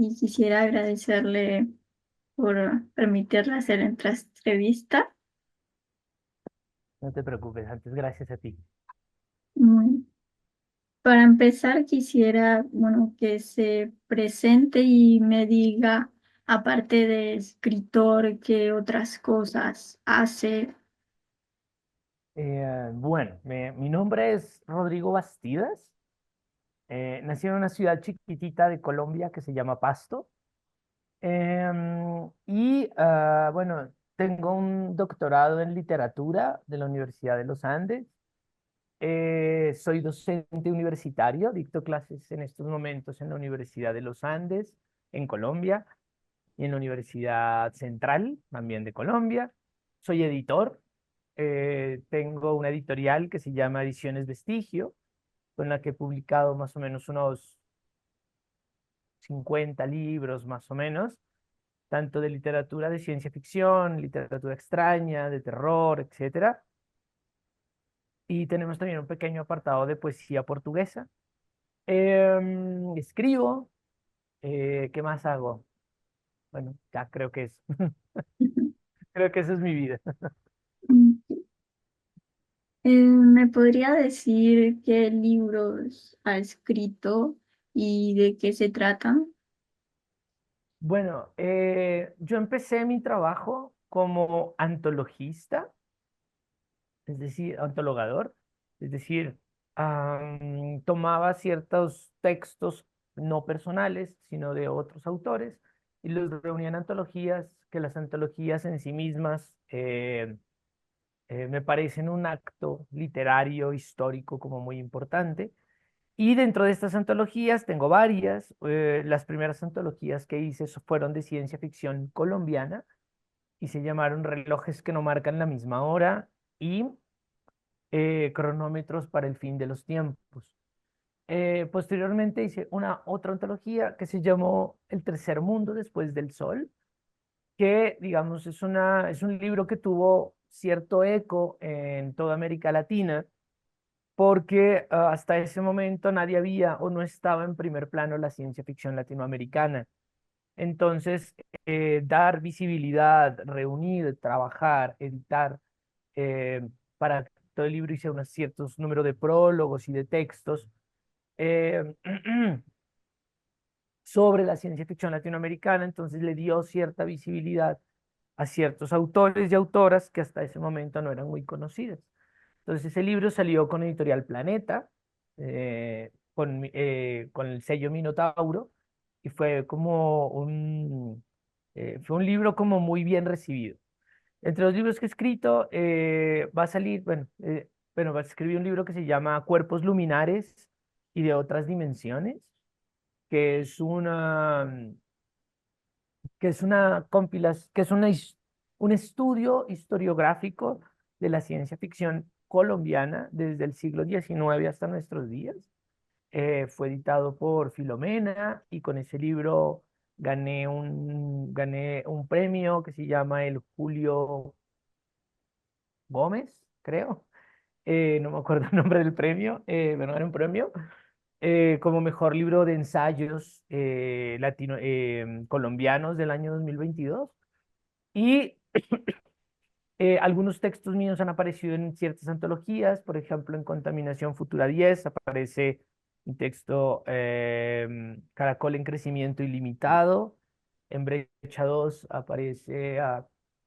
y quisiera agradecerle por permitirle hacer esta entrevista. No te preocupes, antes gracias a ti. Mm, Para empezar, quisiera, bueno, que se presente y me diga, aparte de escritor, qué otras cosas hace. Mi nombre es Rodrigo Bastidas. Nací en una ciudad chiquitita de Colombia que se llama Pasto. Bueno, tengo un doctorado en literatura de la Universidad de los Andes. Soy docente universitario, dicto clases en estos momentos en la Universidad de los Andes, en Colombia, y en la Universidad Central, también de Colombia. Soy editor. Tengo una editorial que se llama Ediciones Vestigio, con la que he publicado más o menos unos 50 libros, más o menos, tanto de literatura de ciencia ficción, literatura extraña, de terror, etcétera. Y tenemos también un pequeño apartado de poesía portuguesa. Escribo. ¿Qué más hago? Bueno, ya creo que es. Creo que esa es mi vida. ¿Me podría decir qué libros ha escrito y de qué se tratan? Bueno, yo empecé mi trabajo como antologista, es decir, antologador, es decir, tomaba ciertos textos no personales, sino de otros autores, y los reunía en antologías, que las antologías en sí mismas me parecen un acto literario, histórico, como muy importante. Y dentro de estas antologías tengo varias. Las primeras antologías que hice fueron de ciencia ficción colombiana y se llamaron Relojes que no marcan la misma hora y Cronómetros para el fin de los tiempos. Posteriormente hice una otra antología que se llamó El tercer mundo después del sol, que digamos es un libro que tuvo cierto eco en toda América Latina porque hasta ese momento nadie había o no estaba en primer plano la ciencia ficción latinoamericana. Entonces, dar visibilidad, reunir, trabajar, editar, eh, para todo el libro hice unos ciertos números de prólogos y de textos eh, sobre la ciencia ficción latinoamericana, entonces le dio cierta visibilidad a ciertos autores y autoras que hasta ese momento no eran muy conocidas. Entonces ese libro salió con Editorial Planeta, con el sello Minotauro, y fue un libro como muy bien recibido. Entre los libros que he escrito, va a salir, va a escribir un libro que se llama Cuerpos Luminares y de otras dimensiones, que es una compilación, un estudio historiográfico de la ciencia ficción colombiana desde el siglo XIX hasta nuestros días. Fue editado por Filomena y con ese libro gané un premio que se llama el Julio Gómez, creo. No me acuerdo el nombre del premio, pero era un premio como mejor libro de ensayos colombianos del año 2022. Y algunos textos míos han aparecido en ciertas antologías, por ejemplo, en Contaminación Futura 10 aparece un texto, Caracol en crecimiento ilimitado. En Brecha 2 aparece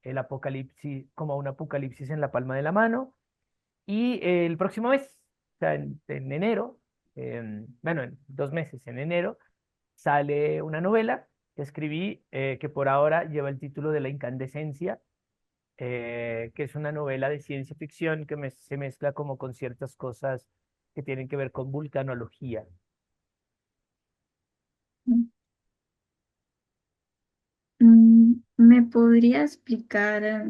el apocalipsis, como un apocalipsis en la palma de la mano. Y el próximo mes, o sea, en enero, bueno, en 2 meses, en enero, sale una novela que escribí, que por ahora lleva el título de La Incandescencia, que es una novela de ciencia ficción que se mezcla como con ciertas cosas que tienen que ver con vulcanología. ¿Me podría explicar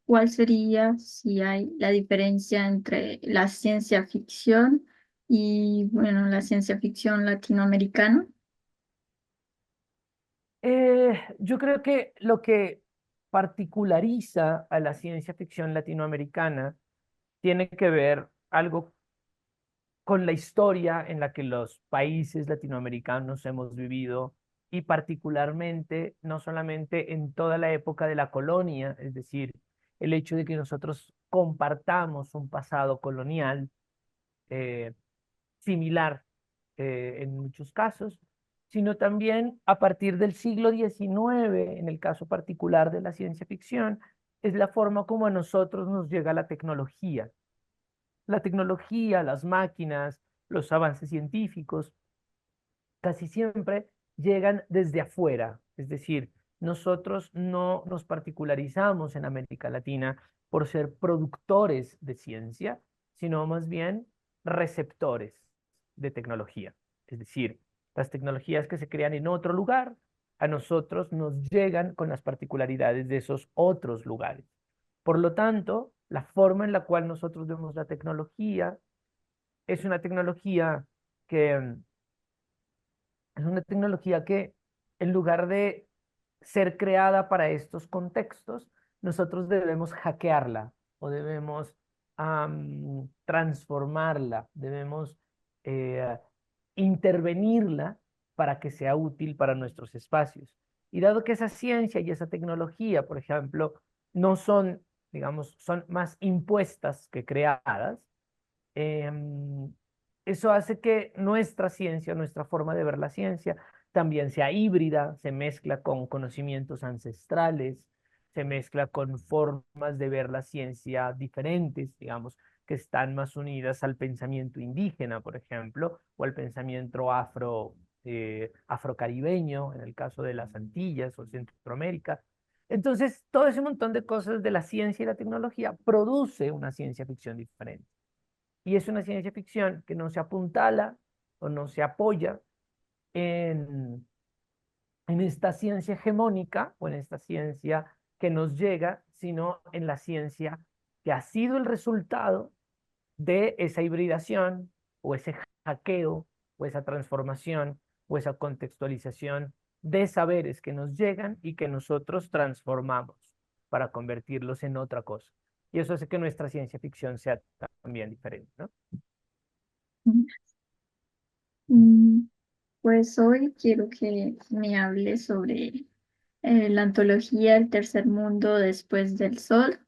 cuál sería, si hay, la diferencia entre la ciencia ficción y, bueno, la ciencia ficción latinoamericana? Yo creo que lo que particulariza a la ciencia ficción latinoamericana tiene que ver algo con la historia en la que los países latinoamericanos hemos vivido, y particularmente no solamente en toda la época de la colonia, es decir, el hecho de que nosotros compartamos un pasado colonial eh, similar en muchos casos, sino también a partir del siglo XIX, en el caso particular de la ciencia ficción, es la forma como a nosotros nos llega la tecnología. La tecnología, las máquinas, los avances científicos, casi siempre llegan desde afuera, es decir, nosotros no nos particularizamos en América Latina por ser productores de ciencia, sino más bien receptores de tecnología. Es decir, las tecnologías que se crean en otro lugar, a nosotros nos llegan con las particularidades de esos otros lugares. Por lo tanto, la forma en la cual nosotros vemos la tecnología es una tecnología que es una tecnología que, en lugar de ser creada para estos contextos, nosotros debemos hackearla o debemos transformarla, debemos eh, intervenirla para que sea útil para nuestros espacios. Y dado que esa ciencia y esa tecnología, por ejemplo, no son, digamos, son más impuestas que creadas, Em, eso hace que nuestra ciencia, nuestra forma de ver la ciencia, también sea híbrida, se mezcla con conocimientos ancestrales, se mezcla con formas de ver la ciencia diferentes, digamos, que están más unidas al pensamiento indígena, por ejemplo, o al pensamiento afrocaribeño, en el caso de las Antillas o Centroamérica. Entonces, todo ese montón de cosas de la ciencia y la tecnología produce una ciencia ficción diferente. Y es una ciencia ficción que no se apuntala o no se apoya en, en esta ciencia hegemónica o en esta ciencia que nos llega, sino en la ciencia que ha sido el resultado de esa hibridación o ese hackeo o esa transformación o esa contextualización de saberes que nos llegan y que nosotros transformamos para convertirlos en otra cosa. Y eso hace que nuestra ciencia ficción sea también diferente, ¿no? Mm, Pues hoy quiero que me hable sobre la antología El Tercer Mundo después del Sol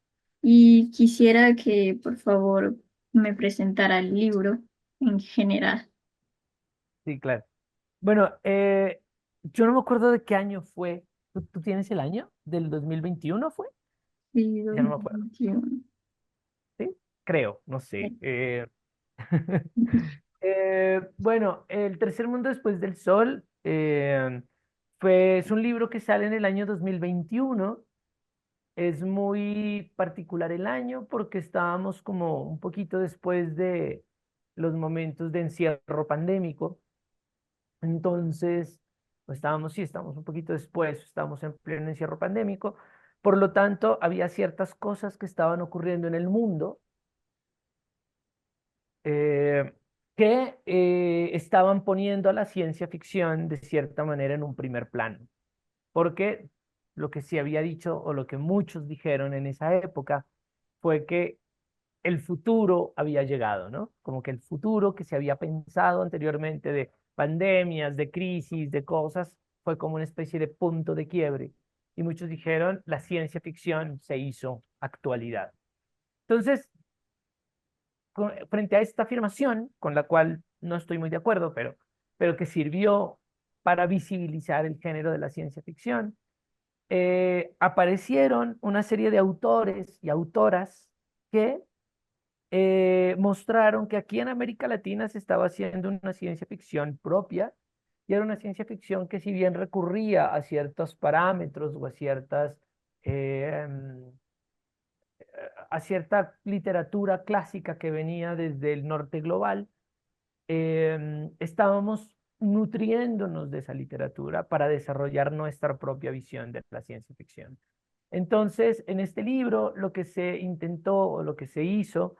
y quisiera que por favor me presentara el libro en general. Sí, claro. Bueno, yo no me acuerdo de qué año fue. ¿Tú tienes el año? ¿Del 2021 fue? Sí, Ya no me acuerdo. 2021. ¿Sí? Creo, no sé. Sí. Bueno, El Tercer Mundo después del Sol es un libro que sale en el año 2021. Es muy particular el año porque estábamos como un poquito después de los momentos de encierro pandémico. Entonces, pues estábamos, sí, estábamos un poquito después, estábamos en pleno encierro pandémico. Por lo tanto, había ciertas cosas que estaban ocurriendo en el mundo eh, que estaban poniendo a la ciencia ficción de cierta manera en un primer plano. Porque lo que se había dicho o lo que muchos dijeron en esa época fue que el futuro había llegado, ¿no? Como que el futuro que se había pensado anteriormente de pandemias, de crisis, de cosas, fue como una especie de punto de quiebre. Y muchos dijeron, la ciencia ficción se hizo actualidad. Entonces, frente a esta afirmación, con la cual no estoy muy de acuerdo, pero que sirvió para visibilizar el género de la ciencia ficción, aparecieron una serie de autores y autoras que mostraron que aquí en América Latina se estaba haciendo una ciencia ficción propia y era una ciencia ficción que si bien recurría a ciertos parámetros o eh, a cierta literatura clásica que venía desde el norte global, estábamos nutriéndonos de esa literatura para desarrollar nuestra propia visión de la ciencia ficción. Entonces, en este libro, lo que se intentó o lo que se hizo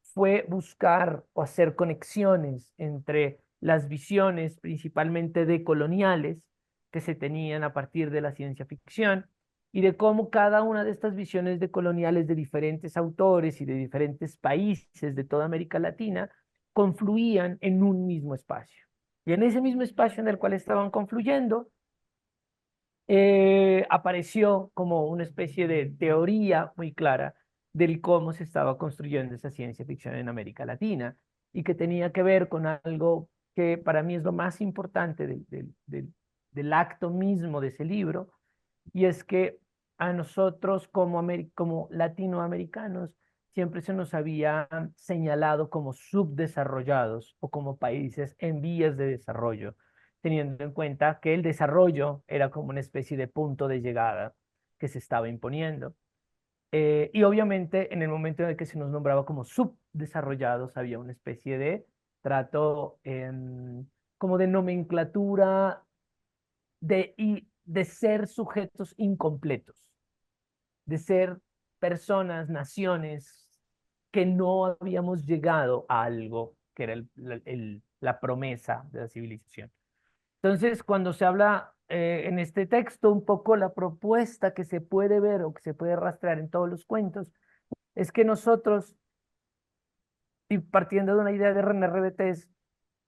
fue buscar o hacer conexiones entre las visiones principalmente decoloniales que se tenían a partir de la ciencia ficción y de cómo cada una de estas visiones decoloniales de diferentes autores y de diferentes países de toda América Latina confluían en un mismo espacio. Y en ese mismo espacio en el cual estaban confluyendo, apareció como una especie de teoría muy clara del cómo se estaba construyendo esa ciencia ficción en América Latina y que tenía que ver con algo que para mí es lo más importante del acto mismo de ese libro, y es que a nosotros como latinoamericanos siempre se nos había señalado como subdesarrollados o como países en vías de desarrollo, teniendo en cuenta que el desarrollo era como una especie de punto de llegada que se estaba imponiendo. Y obviamente en el momento en el que se nos nombraba como subdesarrollados había una especie de trato como de nomenclatura y de ser sujetos incompletos, de ser personas, naciones que no habíamos llegado a algo que era la promesa de la civilización. Entonces, cuando se habla en este texto, un poco la propuesta que se puede ver o que se puede rastrear en todos los cuentos es que nosotros, y partiendo de una idea de René Rebetés,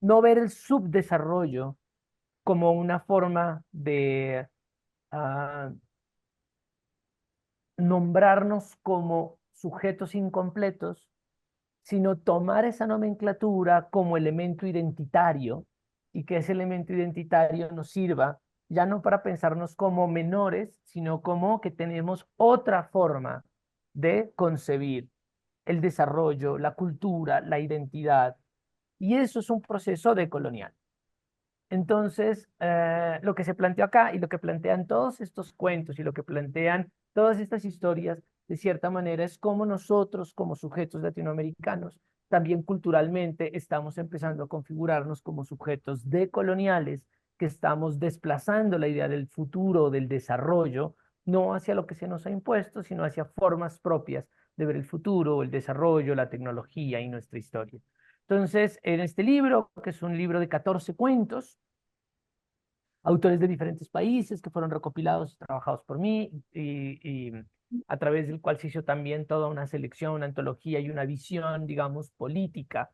no ver el subdesarrollo como una forma de ah, nombrarnos como sujetos incompletos, sino tomar esa nomenclatura como elemento identitario y que ese elemento identitario nos sirva ya no para pensarnos como menores, sino como que tenemos otra forma de concebir el desarrollo, la cultura, la identidad. Y eso es un proceso decolonial. Entonces, lo que se planteó acá y lo que plantean todos estos cuentos y lo que plantean todas estas historias, de cierta manera, es cómo nosotros, como sujetos latinoamericanos, también culturalmente estamos empezando a configurarnos como sujetos decoloniales, que estamos desplazando la idea del futuro, del desarrollo, no hacia lo que se nos ha impuesto, sino hacia formas propias de ver el futuro, el desarrollo, la tecnología y nuestra historia. Entonces, en este libro, que es un libro de 14 cuentos, autores de diferentes países que fueron recopilados y trabajados por mí, y a través del cual se hizo también toda una selección, una antología y una visión, digamos, política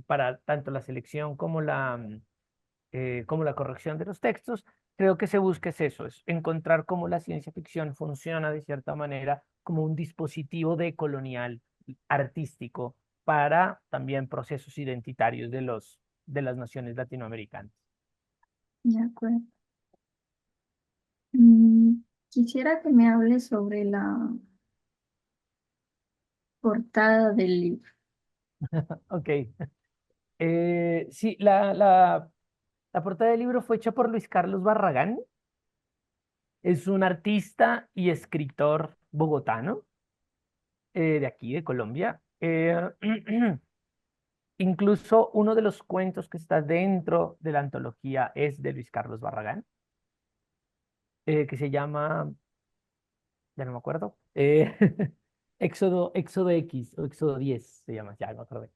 para tanto la selección como la corrección de los textos. Creo que se busca es eso, es encontrar cómo la ciencia ficción funciona de cierta manera como un dispositivo decolonial artístico para también procesos identitarios de las naciones latinoamericanas. De acuerdo. Mm, Quisiera que me hable sobre la portada del libro. Ok. Sí, la portada del libro fue hecha por Luis Carlos Barragán. Es un artista y escritor bogotano, de aquí, de Colombia. Incluso uno de los cuentos que está dentro de la antología es de Luis Carlos Barragán, que se llama, ya no me acuerdo, Éxodo X o Éxodo 10 se llama, ya no me acuerdo.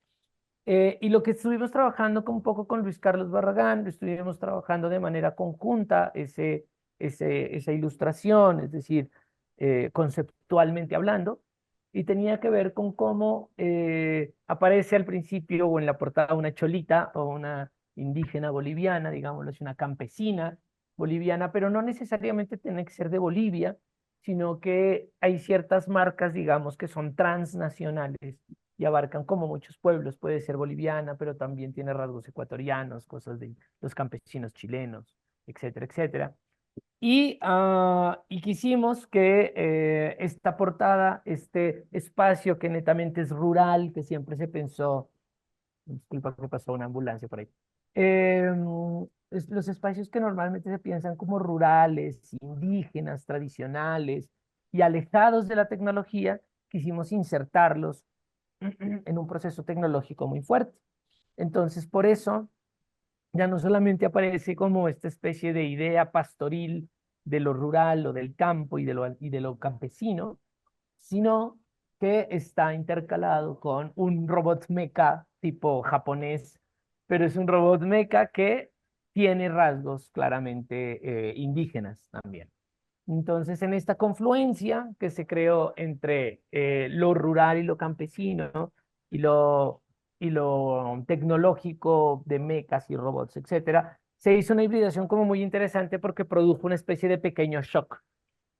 Y lo que estuvimos trabajando un poco con Luis Carlos Barragán, lo estuvimos trabajando de manera conjunta, esa ilustración, es decir, conceptualmente hablando, y tenía que ver con cómo aparece al principio o en la portada una cholita o una indígena boliviana, digámoslo así, una campesina boliviana, pero no necesariamente tiene que ser de Bolivia, sino que hay ciertas marcas, digamos, que son transnacionales y abarcan como muchos pueblos. Puede ser boliviana, pero también tiene rasgos ecuatorianos, cosas de los campesinos chilenos, etcétera, etcétera. Y quisimos que esta portada, este espacio que netamente es rural, que siempre se pensó, disculpa que pasó una ambulancia por ahí, los espacios que normalmente se piensan como rurales, indígenas, tradicionales y alejados de la tecnología, quisimos insertarlos en un proceso tecnológico muy fuerte. Entonces, por eso, ya no solamente aparece como esta especie de idea pastoril de lo rural o del campo y de lo campesino, sino que está intercalado con un robot mecha tipo japonés, pero es un robot mecha que tiene rasgos claramente indígenas también. Entonces, en esta confluencia que se creó entre lo rural y lo campesino, ¿no? y lo, y lo tecnológico de mecas y robots, etcétera, se hizo una hibridación como muy interesante porque produjo una especie de pequeño shock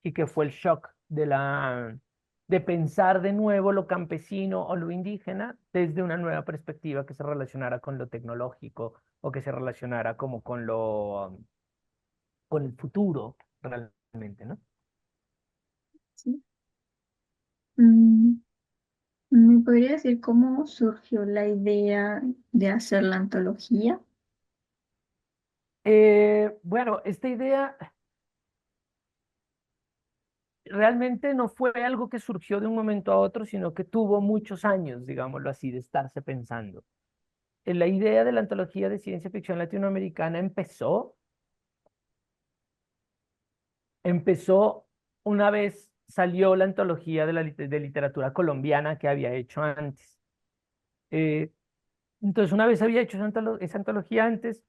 y que fue el shock de pensar de nuevo lo campesino o lo indígena desde una nueva perspectiva que se relacionara con lo tecnológico o que se relacionara como con el futuro realmente, ¿no? ¿Sí? Mm, ¿Me podría decir cómo surgió la idea de hacer la antología? Bueno, esta idea realmente no fue algo que surgió de un momento a otro, sino que tuvo muchos años, digámoslo así, de estarse pensando. La idea de la antología de ciencia ficción latinoamericana empezó una vez salió la antología de literatura colombiana que había hecho antes. Eh, entonces, una vez había hecho esa antología antes,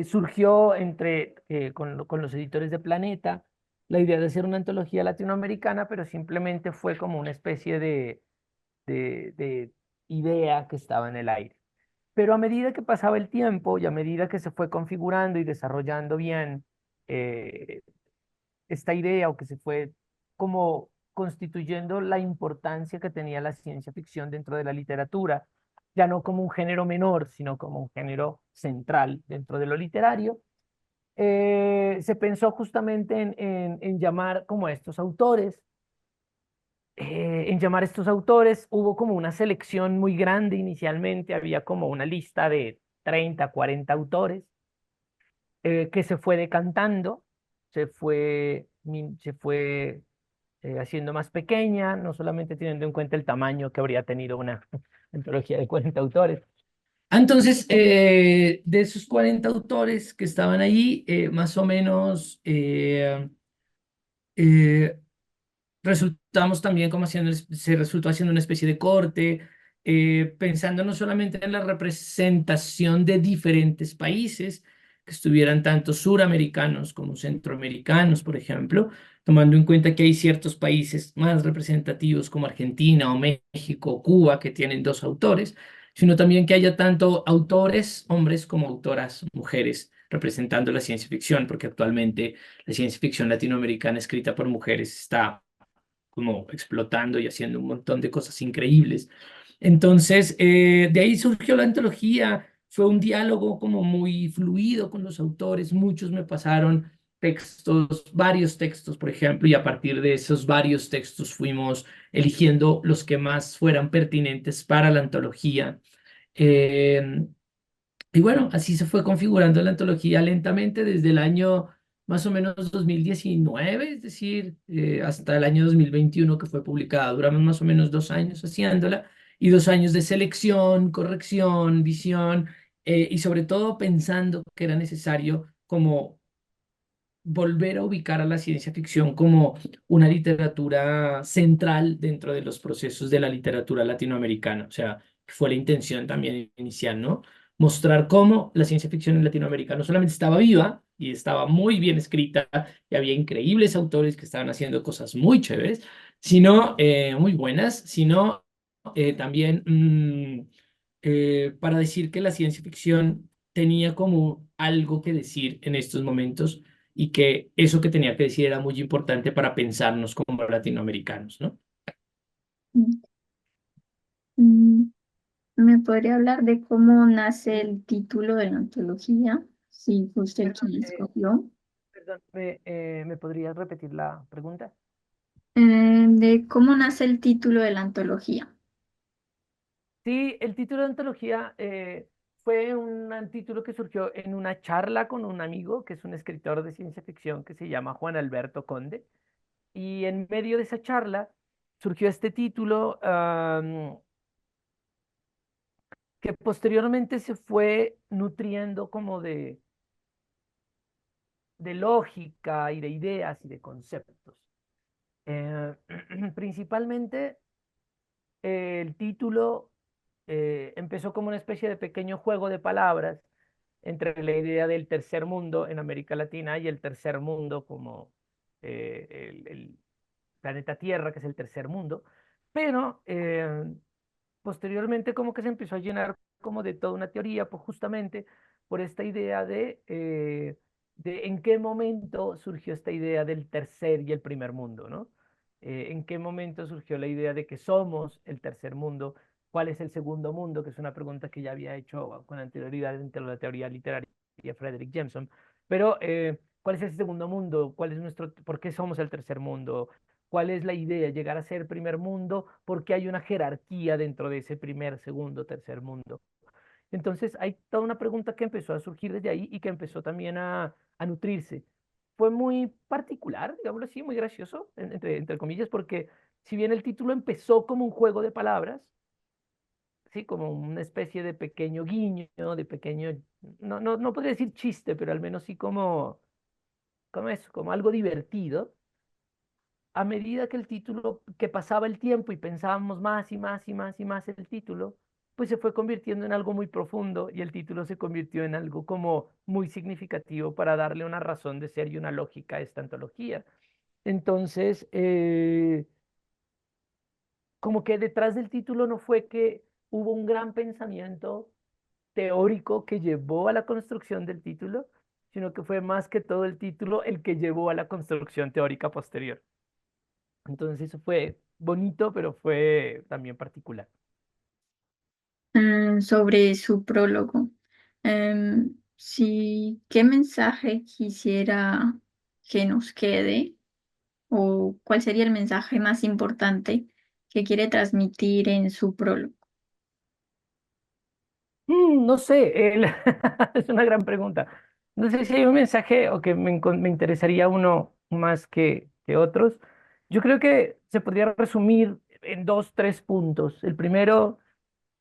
surgió con los editores de Planeta la idea de hacer una antología latinoamericana, pero simplemente fue como una especie de idea que estaba en el aire. Pero a medida que pasaba el tiempo y a medida que se fue configurando y desarrollando bien eh, esta idea o que se fue como constituyendo la importancia que tenía la ciencia ficción dentro de la literatura, ya no como un género menor, sino como un género central dentro de lo literario, se pensó justamente en llamar como a estos autores. En llamar a estos autores hubo como una selección muy grande inicialmente, había como una lista de 30 40 autores que se fue decantando, se fue haciendo más pequeña, no solamente teniendo en cuenta el tamaño que habría tenido una antología de 40 autores. Entonces, de esos 40 autores que estaban ahí, más o menos eh, resultamos también como se resultó haciendo una especie de corte, pensando no solamente en la representación de diferentes países, que estuvieran tanto suramericanos como centroamericanos, por ejemplo, tomando en cuenta que hay ciertos países más representativos como Argentina o México o Cuba que tienen dos autores, sino también que haya tanto autores hombres como autoras mujeres representando la ciencia ficción, porque actualmente la ciencia ficción latinoamericana escrita por mujeres está como explotando y haciendo un montón de cosas increíbles. Entonces, de ahí surgió la antología, fue un diálogo como muy fluido con los autores, muchos me pasaron textos, varios textos, por ejemplo, y a partir de esos varios textos fuimos eligiendo los que más fueran pertinentes para la antología. Eh, y bueno, así se fue configurando la antología lentamente desde el año más o menos 2019, es decir, hasta el año 2021 que fue publicada. Duramos más o menos 2 años haciéndola y 2 años de selección, corrección, visión y sobre todo pensando que era necesario como volver a ubicar a la ciencia ficción como una literatura central dentro de los procesos de la literatura latinoamericana. O sea, que fue la intención también inicial, ¿no? Mostrar cómo la ciencia ficción en Latinoamérica no solamente estaba viva y estaba muy bien escrita y había increíbles autores que estaban haciendo cosas muy chéveres, sino muy buenas, sino también para decir que la ciencia ficción tenía como algo que decir en estos momentos y que eso que tenía que decir era muy importante para pensarnos como latinoamericanos, ¿no? Mm, mm, ¿Me podría hablar de cómo nace el título de la antología? Si fue usted Perdón, quien escogió. perdón, ¿me podrías repetir la pregunta? De cómo nace el título de la antología. Sí, el título de antología fue un título que surgió en una charla con un amigo que es un escritor de ciencia ficción que se llama Juan Alberto Conde. Y en medio de esa charla surgió este título que posteriormente se fue nutriendo como de lógica y de ideas y de conceptos. Eh, Principalmente el título empezó como una especie de pequeño juego de palabras entre la idea del tercer mundo en América Latina y el tercer mundo como el planeta Tierra, que es el tercer mundo, pero posteriormente como que se empezó a llenar como de toda una teoría, pues justamente por esta idea de en qué momento surgió esta idea del tercer y el primer mundo, ¿no? En qué momento surgió la idea de que somos el tercer mundo, cuál es el segundo mundo, que es una pregunta que ya había hecho con anterioridad dentro de la teoría literaria Frederick Jameson, pero ¿cuál es el segundo mundo? ¿Cuál es nuestro, por qué somos el tercer mundo? ¿Cuál es la idea? Llegar a ser primer mundo, porque hay una jerarquía dentro de ese primer, segundo, tercer mundo. Entonces hay toda una pregunta que empezó a surgir desde ahí y que empezó también a nutrirse. Fue muy particular, digámoslo así, muy gracioso, entre comillas, porque si bien el título empezó como un juego de palabras, sí, como una especie de pequeño guiño, de pequeño, no podría decir chiste, pero al menos sí como eso, como algo divertido. A medida que el título, que pasaba el tiempo y pensábamos más y más y más y más el título, pues se fue convirtiendo en algo muy profundo y el título se convirtió en algo como muy significativo para darle una razón de ser y una lógica a esta antología. Entonces, como que detrás del título no fue que hubo un gran pensamiento teórico que llevó a la construcción del título, sino que fue más que todo el título el que llevó a la construcción teórica posterior. Entonces eso fue bonito, pero fue también particular. Sobre su prólogo. Si, ¿qué mensaje quisiera que nos quede o cuál sería el mensaje más importante que quiere transmitir en su prólogo? No sé, es una gran pregunta. No sé si hay un mensaje o que me interesaría uno más que otros. Yo creo que se podría resumir en dos, tres puntos. El primero,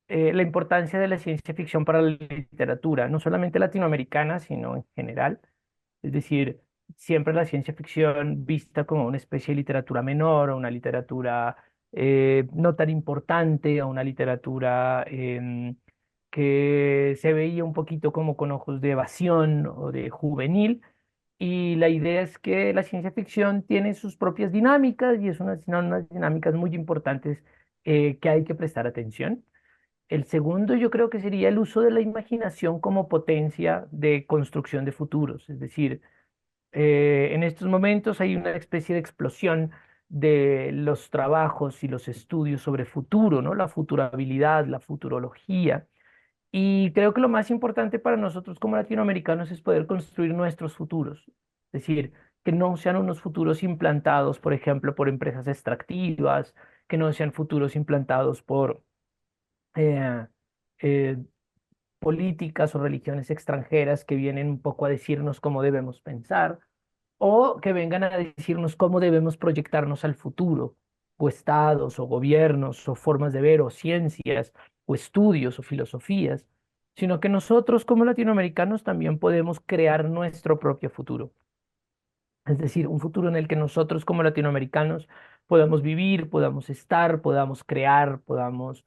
la importancia de la ciencia ficción para la literatura, no solamente latinoamericana, sino en general. Es decir, siempre la ciencia ficción vista como una especie de literatura menor o una literatura no tan importante o una literatura que se veía un poquito como con ojos de evasión o de juvenil. Y la idea es que la ciencia ficción tiene sus propias dinámicas y es unas dinámicas muy importantes que hay que prestar atención. El segundo yo creo que sería el uso de la imaginación como potencia de construcción de futuros, es decir, en estos momentos hay una especie de explosión de los trabajos y los estudios sobre futuro, ¿no? La futurabilidad, la futurología. Y creo que lo más importante para nosotros como latinoamericanos es poder construir nuestros futuros. Es decir, que no sean unos futuros implantados, por ejemplo, por empresas extractivas, que no sean futuros implantados por eh, eh, políticas o religiones extranjeras que vienen un poco a decirnos cómo debemos pensar o que vengan a decirnos cómo debemos proyectarnos al futuro, o estados, o gobiernos, o formas de ver, o ciencias, o estudios, o filosofías, sino que nosotros como latinoamericanos también podemos crear nuestro propio futuro. Es decir, un futuro en el que nosotros como latinoamericanos podamos vivir, podamos estar, podamos crear, podamos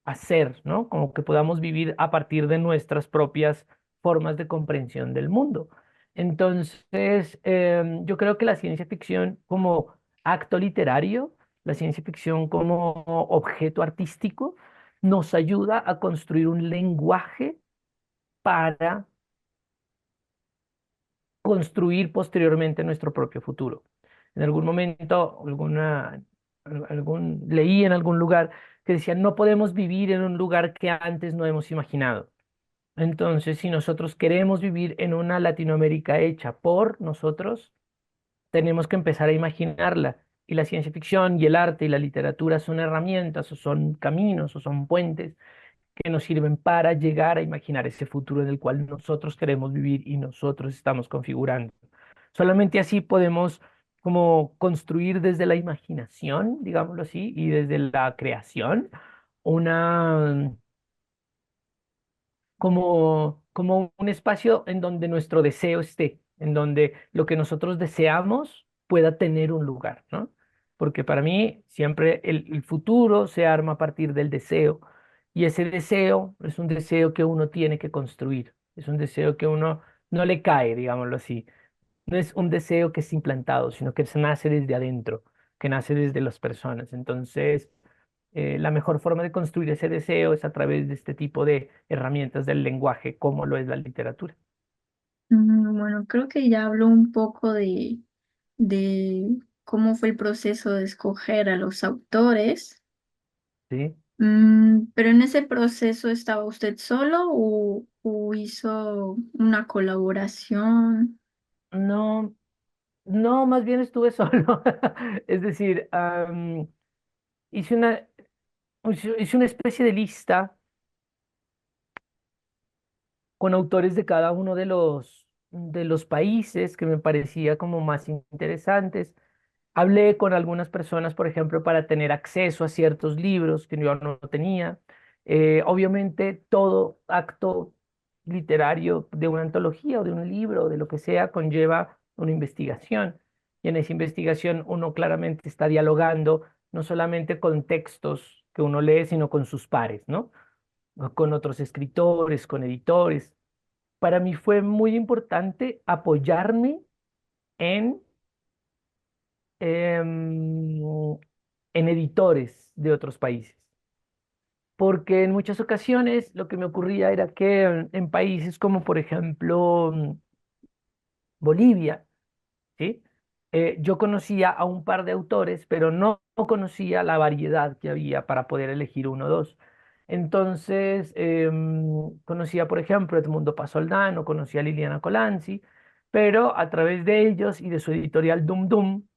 hacer, ¿no? Como que podamos vivir a partir de nuestras propias formas de comprensión del mundo. Entonces, yo creo que la ciencia ficción como acto literario, la ciencia ficción como objeto artístico, nos ayuda a construir un lenguaje para construir posteriormente nuestro propio futuro. En algún momento, leí en algún lugar que decía, no podemos vivir en un lugar que antes no hemos imaginado. Entonces, si nosotros queremos vivir en una Latinoamérica hecha por nosotros, tenemos que empezar a imaginarla. Y la ciencia ficción y el arte y la literatura son herramientas o son caminos o son puentes que nos sirven para llegar a imaginar ese futuro en el cual nosotros queremos vivir y nosotros estamos configurando. Solamente así podemos como construir desde la imaginación, digámoslo así, y desde la creación, una, como un espacio en donde nuestro deseo esté, en donde lo que nosotros deseamos pueda tener un lugar, ¿no? Porque para mí siempre el futuro se arma a partir del deseo y ese deseo es un deseo que uno tiene que construir, es un deseo que uno no le cae, digámoslo así. No es un deseo que es implantado, sino que se nace desde adentro, que nace desde las personas. Entonces, la mejor forma de construir ese deseo es a través de este tipo de herramientas del lenguaje, como lo es la literatura. Bueno, creo que ya habló un poco de cómo fue el proceso de escoger a los autores. ¿Sí? Pero en ese proceso ¿estaba usted solo o hizo una colaboración? No, no, más bien estuve solo. Es decir, hice hice una especie de lista con autores de cada uno de de los países que me parecía como más interesantes. Hablé con algunas personas, por ejemplo, para tener acceso a ciertos libros que yo no tenía. Obviamente, todo acto literario de una antología o de un libro o de lo que sea conlleva una investigación. Y en esa investigación uno claramente está dialogando no solamente con textos que uno lee, sino con sus pares, ¿no? O con otros escritores, con editores. Para mí fue muy importante apoyarme en em, en editores de otros países, porque en muchas ocasiones lo que me ocurría era que en países como por ejemplo Bolivia, ¿sí? Yo conocía a un par de autores, pero no conocía la variedad que había para poder elegir uno o dos. Entonces, conocía, por ejemplo, Edmundo Pasoldano, conocía a Liliana Colanzi, pero a través de ellos y de su editorial Dum Dum,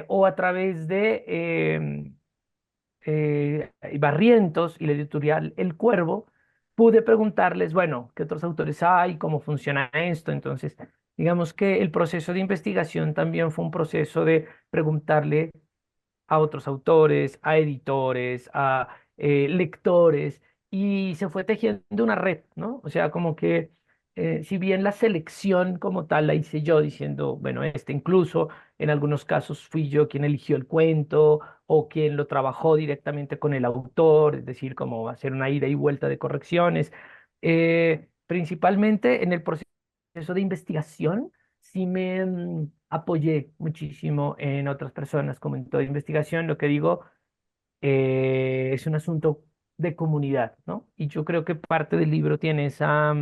o a través de Barrientos y la editorial El Cuervo, pude preguntarles, bueno, ¿qué otros autores hay? ¿Cómo funciona esto? Entonces, digamos que el proceso de investigación también fue un proceso de preguntarle a otros autores, a editores, a lectores, y se fue tejiendo una red, ¿no? O sea, como que si bien la selección como tal la hice yo diciendo, bueno, este incluso en algunos casos fui yo quien eligió el cuento o quien lo trabajó directamente con el autor, es decir, como hacer una ida y vuelta de correcciones, principalmente en el proceso de investigación sí me apoyé muchísimo en otras personas, como en toda investigación, lo que digo es un asunto de comunidad, ¿no? Y yo creo que parte del libro tiene esa,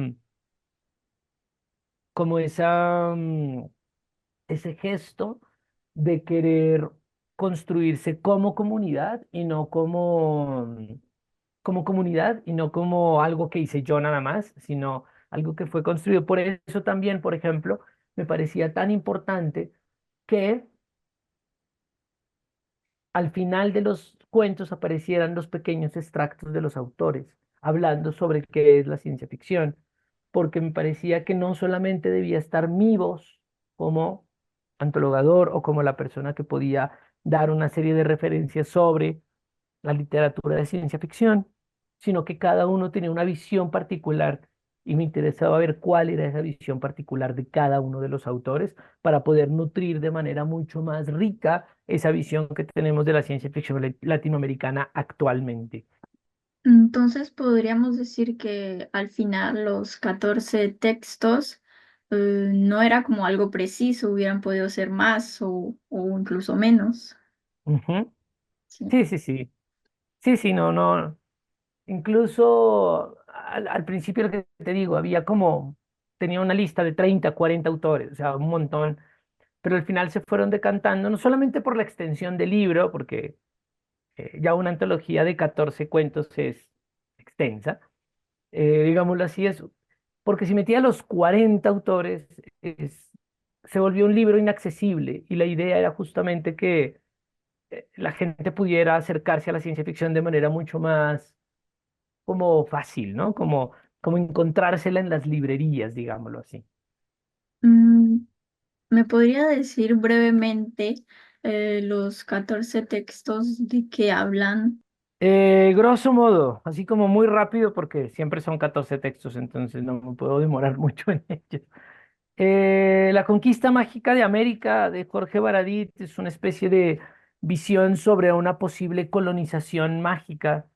como ese gesto de querer construirse como comunidad y no como comunidad y no como algo que hice yo nada más, sino algo que fue construido. Por eso también, por ejemplo, me parecía tan importante que al final de los cuentos aparecieran los pequeños extractos de los autores, hablando sobre qué es la ciencia ficción, porque me parecía que no solamente debía estar mi voz como antologador o como la persona que podía dar una serie de referencias sobre la literatura de ciencia ficción, sino que cada uno tenía una visión particular y me interesaba ver cuál era esa visión particular de cada uno de los autores para poder nutrir de manera mucho más rica esa visión que tenemos de la ciencia ficción latinoamericana actualmente. Entonces podríamos decir que al final los 14 textos no era como algo preciso, hubieran podido ser más o incluso menos. Ujú. Sí. Sí, sí, sí. Sí, sí, no, no. Incluso al principio lo que te digo, tenía una lista de 30 40 autores, o sea, un montón, pero al final se fueron decantando, no solamente por la extensión del libro, porque ya una antología de 14 cuentos es extensa, digámoslo así, es, porque si metía a los 40 autores, se volvió un libro inaccesible y la idea era justamente que la gente pudiera acercarse a la ciencia ficción de manera mucho más como fácil, ¿no? Como encontrársela en las librerías, digámoslo así. Mm, ¿Me podría decir brevemente los 14 textos de qué hablan? Grosso modo, así como muy rápido, porque siempre son 14 textos, entonces no me puedo demorar mucho en ellos. La conquista mágica de América de Jorge Baradit es una especie de visión sobre una posible colonización mágica,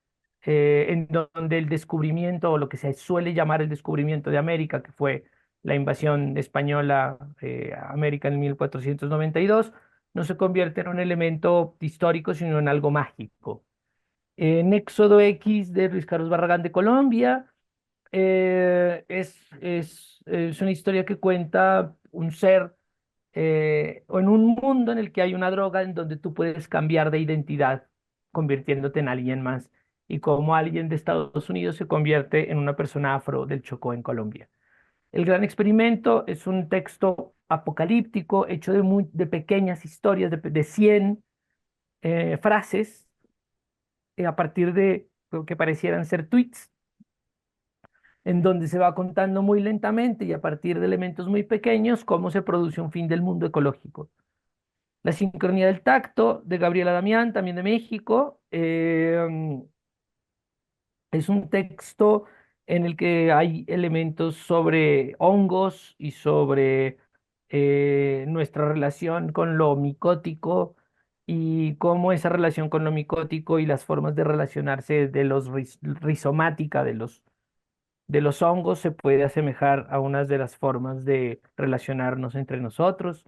en donde el descubrimiento, o lo que se suele llamar el descubrimiento de América, que fue la invasión española a América en 1492, no se convierte en un elemento histórico, sino en algo mágico. Éxodo X de Luis Carlos Barragán de Colombia. Es una historia que cuenta un ser o en un mundo en el que hay una droga en donde tú puedes cambiar de identidad, convirtiéndote en alguien más, y cómo alguien de Estados Unidos se convierte en una persona afro del Chocó en Colombia. El Gran Experimento es un texto apocalíptico hecho de pequeñas historias, de 100 frases a partir de lo que parecieran ser tweets, en donde se va contando muy lentamente y a partir de elementos muy pequeños cómo se produce un fin del mundo ecológico. La sincronía del tacto de Gabriela Damián, también de México. Es un texto en el que hay elementos sobre hongos y sobre nuestra relación con lo micótico y cómo esa relación con lo micótico y las formas de relacionarse de los rizomática de los hongos se puede asemejar a unas de las formas de relacionarnos entre nosotros.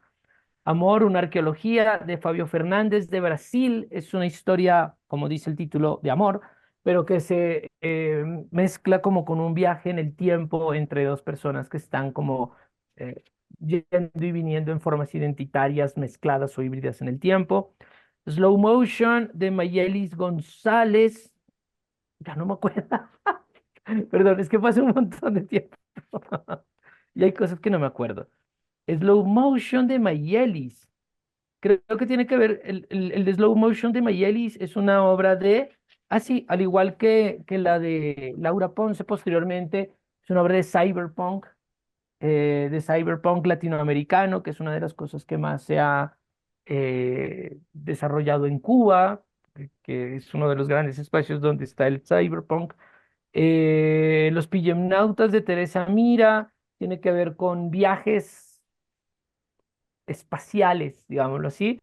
Amor, una arqueología de Fabio Fernández de Brasil. Es una historia, como dice el título, de amor, pero que se mezcla como con un viaje en el tiempo entre dos personas que están como eh, yendo y viniendo en formas identitarias, mezcladas o híbridas en el tiempo. Slow Motion de Mayelis González. Ya no me acuerdo. Perdón, es que pasó un montón de tiempo. Y hay cosas que no me acuerdo. Slow Motion de Mayelis. Creo que tiene que ver, el de Slow Motion de Mayelis es una obra sí, al igual que la de Laura Ponce posteriormente, es una obra de cyberpunk latinoamericano, que es una de las cosas que más se ha desarrollado en Cuba, que es uno de los grandes espacios donde está el cyberpunk. Los Pillemnautas de Teresa Mira, tiene que ver con viajes espaciales, digámoslo así,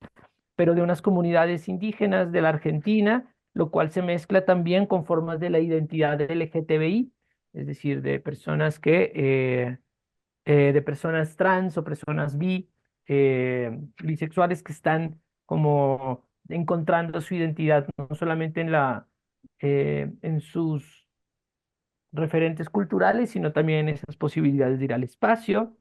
pero de unas comunidades indígenas de la Argentina, lo cual se mezcla también con formas de la identidad LGTBI, es decir, de personas trans o personas bisexuales que están como encontrando su identidad, no solamente en sus referentes culturales, sino también en esas posibilidades de ir al espacio.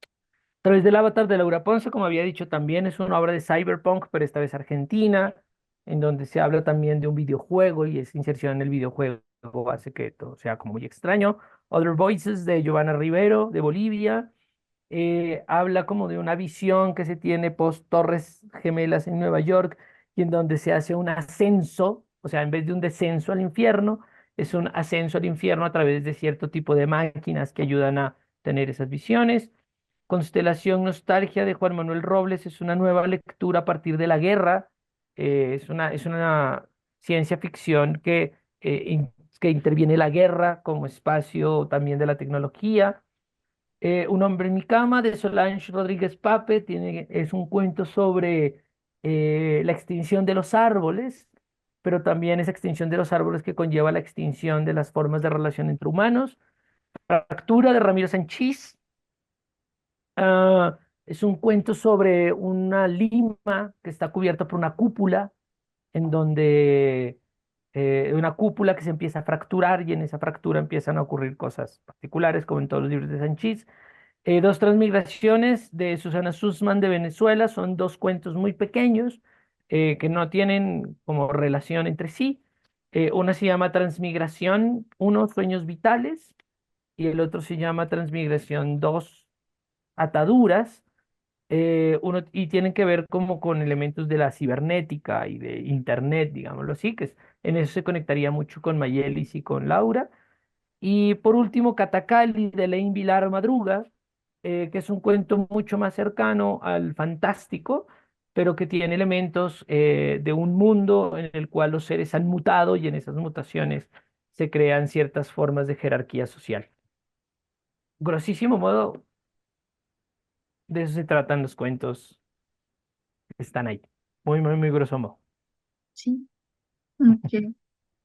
A través del avatar de Laura Ponce, como había dicho, también es una obra de cyberpunk, pero esta vez argentina, en donde se habla también de un videojuego y esa inserción en el videojuego hace que todo sea como muy extraño. Other Voices de Giovanna Rivero, de Bolivia, habla como de una visión que se tiene post Torres Gemelas en Nueva York y en donde se hace un ascenso, o sea, en vez de un descenso al infierno, es un ascenso al infierno a través de cierto tipo de máquinas que ayudan a tener esas visiones. Constelación Nostalgia de Juan Manuel Robles es una nueva lectura a partir de la guerra. Es una ciencia ficción que interviene la guerra como espacio también de la tecnología. Un hombre en mi cama de Solange Rodríguez Pape es un cuento sobre la extinción de los árboles, pero también esa extinción de los árboles que conlleva la extinción de las formas de relación entre humanos. Fractura de Ramiro Sanchís. Es un cuento sobre una lima que está cubierta por una cúpula, en donde una cúpula que se empieza a fracturar y en esa fractura empiezan a ocurrir cosas particulares, como en todos los libros de Sanchís. Dos transmigraciones de Susana Sussman de Venezuela son dos cuentos muy pequeños que no tienen como relación entre sí. Una se llama Transmigración uno Sueños Vitales, y el otro se llama Transmigración 2 Ataduras. Y tienen que ver como con elementos de la cibernética y de internet, digámoslo así, en eso se conectaría mucho con Mayelis y con Laura. Y por último, Catacali de Lein Vilar Madruga, que es un cuento mucho más cercano al fantástico, pero que tiene elementos de un mundo en el cual los seres han mutado y en esas mutaciones se crean ciertas formas de jerarquía social. Grosísimo modo, de eso se tratan los cuentos que están ahí. Muy, muy, muy grosso modo. Sí. Ok.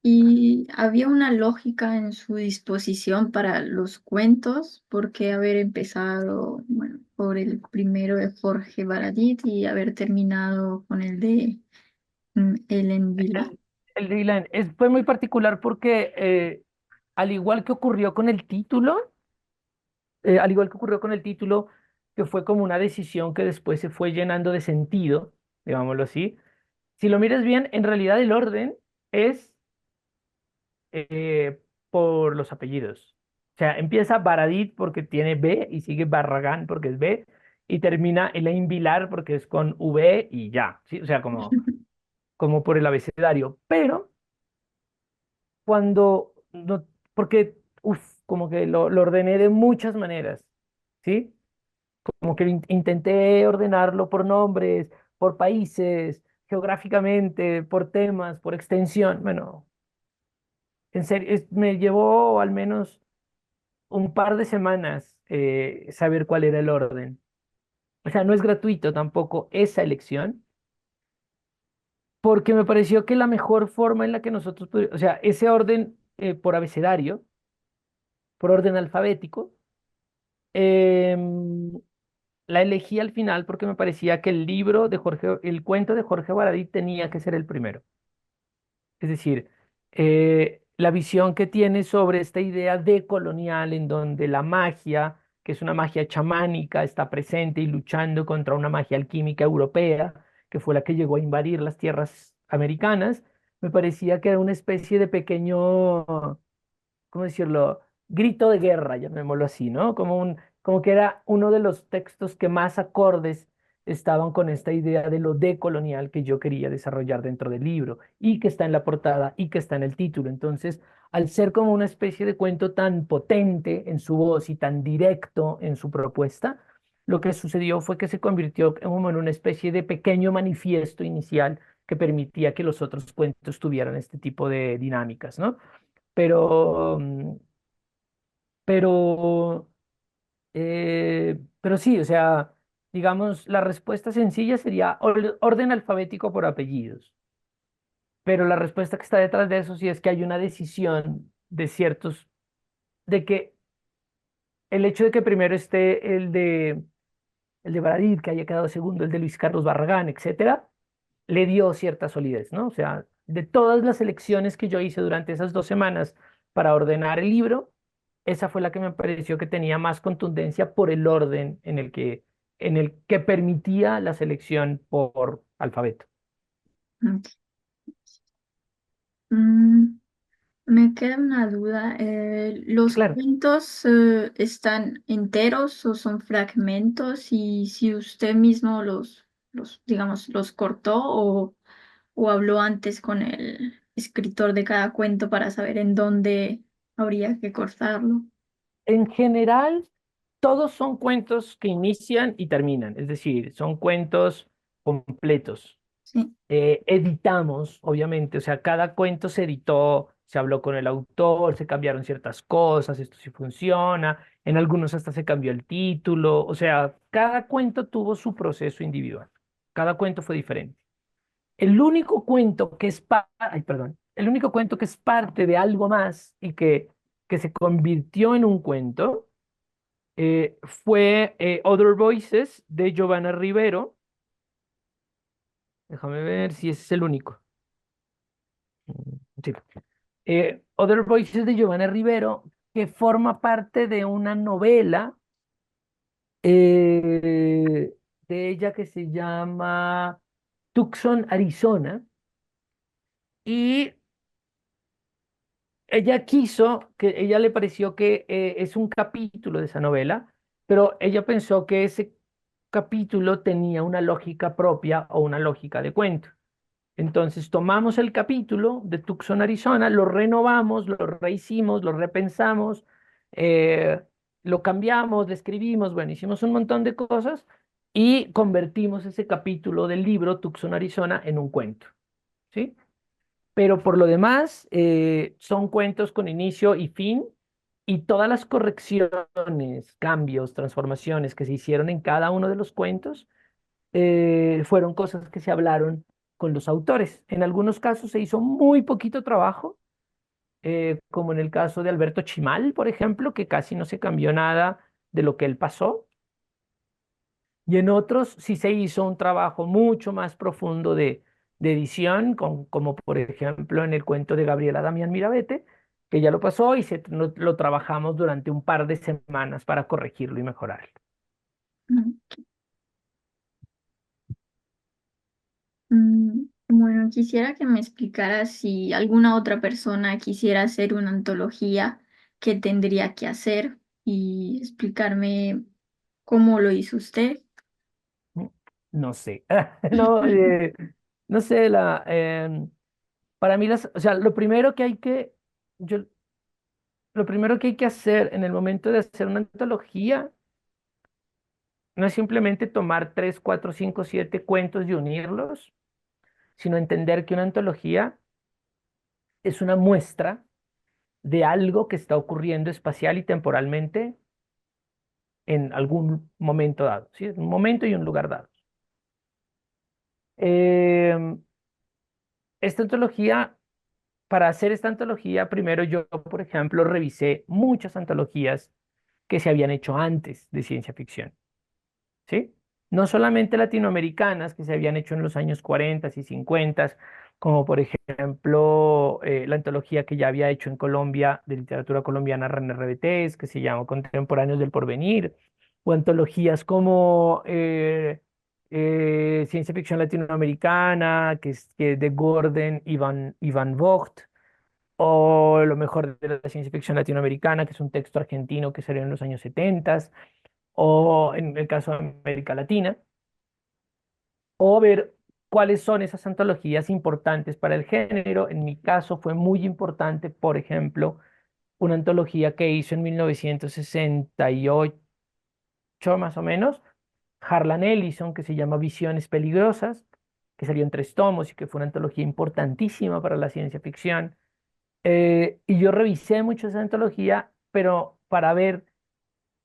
Y había una lógica en su disposición para los cuentos, porque haber empezado, bueno, por el primero de Jorge Baradit y haber terminado con el de Ellen Villa. El Dylan fue muy particular porque, al igual que ocurrió con el título, al igual que ocurrió con el título, que fue como una decisión que después se fue llenando de sentido, digámoslo así. Si lo miras bien, en realidad el orden es por los apellidos. O sea, empieza Baradit porque tiene B y sigue Barragán porque es B y termina Elaine Vilar porque es con V y ya, ¿sí? O sea, como por el abecedario. Pero cuando, no, porque, como que lo ordené de muchas maneras, ¿sí? Como que intenté ordenarlo por nombres, por países, geográficamente, por temas, por extensión. Bueno, en serio, me llevó al menos un par de semanas saber cuál era el orden. O sea, no es gratuito tampoco esa elección, porque me pareció que la mejor forma en la que nosotros, o sea, ese orden por abecedario, por orden alfabético, em, la elegí al final porque me parecía que el cuento de Jorge Baradit tenía que ser el primero. Es decir, la visión que tiene sobre esta idea decolonial en donde la magia, que es una magia chamánica, está presente y luchando contra una magia alquímica europea, que fue la que llegó a invadir las tierras americanas, me parecía que era una especie de pequeño, ¿cómo decirlo? Grito de guerra, llamémoslo así, ¿no? Como que era uno de los textos que más acordes estaban con esta idea de lo decolonial que yo quería desarrollar dentro del libro y que está en la portada y que está en el título. Entonces, al ser como una especie de cuento tan potente en su voz y tan directo en su propuesta, lo que sucedió fue que se convirtió en una especie de pequeño manifiesto inicial que permitía que los otros cuentos tuvieran este tipo de dinámicas, ¿no? Pero, pero, pero sí, o sea, digamos, la respuesta sencilla sería orden alfabético por apellidos. Pero la respuesta que está detrás de eso sí es que hay una decisión de que el hecho de que primero esté el de Baradit, que haya quedado segundo, el de Luis Carlos Barragán, etcétera, le dio cierta solidez, ¿no? O sea, de todas las elecciones que yo hice durante esas 2 semanas para ordenar el libro, esa fue la que me pareció que tenía más contundencia por el orden en el que permitía la selección por alfabeto. Ok. Mm, Me queda una duda. Sí, ¿Los claro. cuentos están enteros o son fragmentos? Y si usted mismo digamos, los cortó o habló antes con el escritor de cada cuento para saber en dónde habría que cortarlo. En general, todos son cuentos que inician y terminan, es decir, son cuentos completos. Sí. Editamos, obviamente, o sea, cada cuento se editó, se habló con el autor, se cambiaron ciertas cosas, esto sí funciona, en algunos hasta se cambió el título, o sea, cada cuento tuvo su proceso individual, cada cuento fue diferente. El único cuento que es ay, perdón, el único cuento que es parte de algo más y que se convirtió en un cuento fue Other Voices de Giovanna Rivero. Déjame ver si ese es el único. Sí. Other Voices de Giovanna Rivero, que forma parte de una novela de ella que se llama Tucson, Arizona, y ella le pareció que es un capítulo de esa novela, pero ella pensó que ese capítulo tenía una lógica propia o una lógica de cuento. Entonces tomamos el capítulo de Tucson, Arizona, lo renovamos, lo rehicimos, lo repensamos, eh, lo cambiamos, le escribimos, bueno, hicimos un montón de cosas y convertimos ese capítulo del libro Tucson, Arizona en un cuento, ¿sí? Pero por lo demás, son cuentos con inicio y fin y todas las correcciones, cambios, transformaciones que se hicieron en cada uno de los cuentos fueron cosas que se hablaron con los autores. En algunos casos se hizo muy poquito trabajo, como en el caso de Alberto Chimal, por ejemplo, que casi no se cambió nada de lo que él pasó. Y en otros sí se hizo un trabajo mucho más profundo de edición, como por ejemplo en el cuento de Gabriela Damián Mirabete, que ya lo pasó y lo trabajamos durante un par de semanas para corregirlo y mejorarlo. Mm, bueno, quisiera que me explicara si alguna otra persona quisiera hacer una antología, qué tendría que hacer y explicarme cómo lo hizo usted. Mm, No sé, no, no sé, para mí o sea, yo, lo primero que hay que hacer en el momento de hacer una antología no es simplemente tomar tres, cuatro, cinco, siete cuentos y unirlos, sino entender que una antología es una muestra de algo que está ocurriendo espacial y temporalmente en algún momento dado, ¿sí? Un momento y un lugar dado. Em, esta antología, para hacer esta antología, primero yo, por ejemplo, revisé muchas antologías que se habían hecho antes de ciencia ficción. ¿Sí? No solamente latinoamericanas que se habían hecho en los años 40 y 50, como por ejemplo la antología que ya había hecho en Colombia de literatura colombiana René Rebetés, que se llama Contemporáneos del Porvenir, o antologías como Ciencia Ficción Latinoamericana, que es de Gordon Ivan Vogt, o lo mejor de la ciencia ficción latinoamericana, que es un texto argentino que salió en los años 70, o en el caso de América Latina, o ver cuáles son esas antologías importantes para el género. En mi caso fue muy importante, por ejemplo, una antología que hizo en 1968 más o menos, Harlan Ellison, que se llama Visiones Peligrosas, que salió en tres tomos y que fue una antología importantísima para la ciencia ficción. Y yo revisé mucho esa antología, pero para ver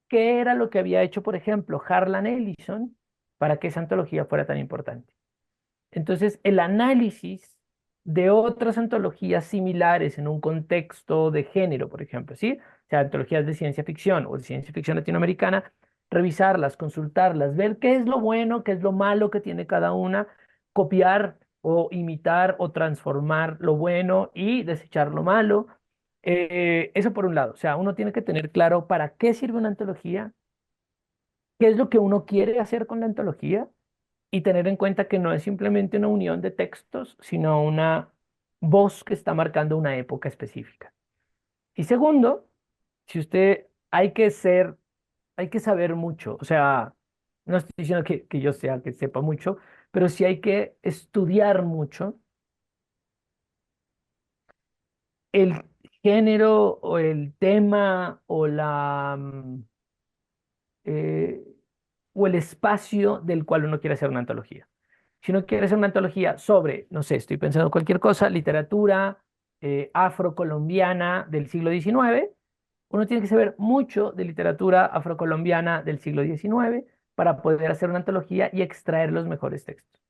qué era lo que había hecho, por ejemplo, Harlan Ellison para que esa antología fuera tan importante. Entonces, el análisis de otras antologías similares en un contexto de género, por ejemplo, ¿sí? O sea, antologías de ciencia ficción o de ciencia ficción latinoamericana, revisarlas, consultarlas, ver qué es lo bueno, qué es lo malo que tiene cada una, copiar o imitar o transformar lo bueno y desechar lo malo. Eso por un lado, o sea, uno tiene que tener claro para qué sirve una antología, qué es lo que uno quiere hacer con la antología y tener en cuenta que no es simplemente una unión de textos, sino una voz que está marcando una época específica. Y segundo, si usted hay que saber mucho, o sea, no estoy diciendo que yo sea que sepa mucho, pero sí hay que estudiar mucho el género o el tema eh, o el espacio del cual uno quiere hacer una antología. Si uno quiere hacer una antología sobre, no sé, estoy pensando cualquier cosa, literatura afrocolombiana del siglo XIX, uno tiene que saber mucho de literatura afrocolombiana del siglo XIX para poder hacer una antología y extraer los mejores textos.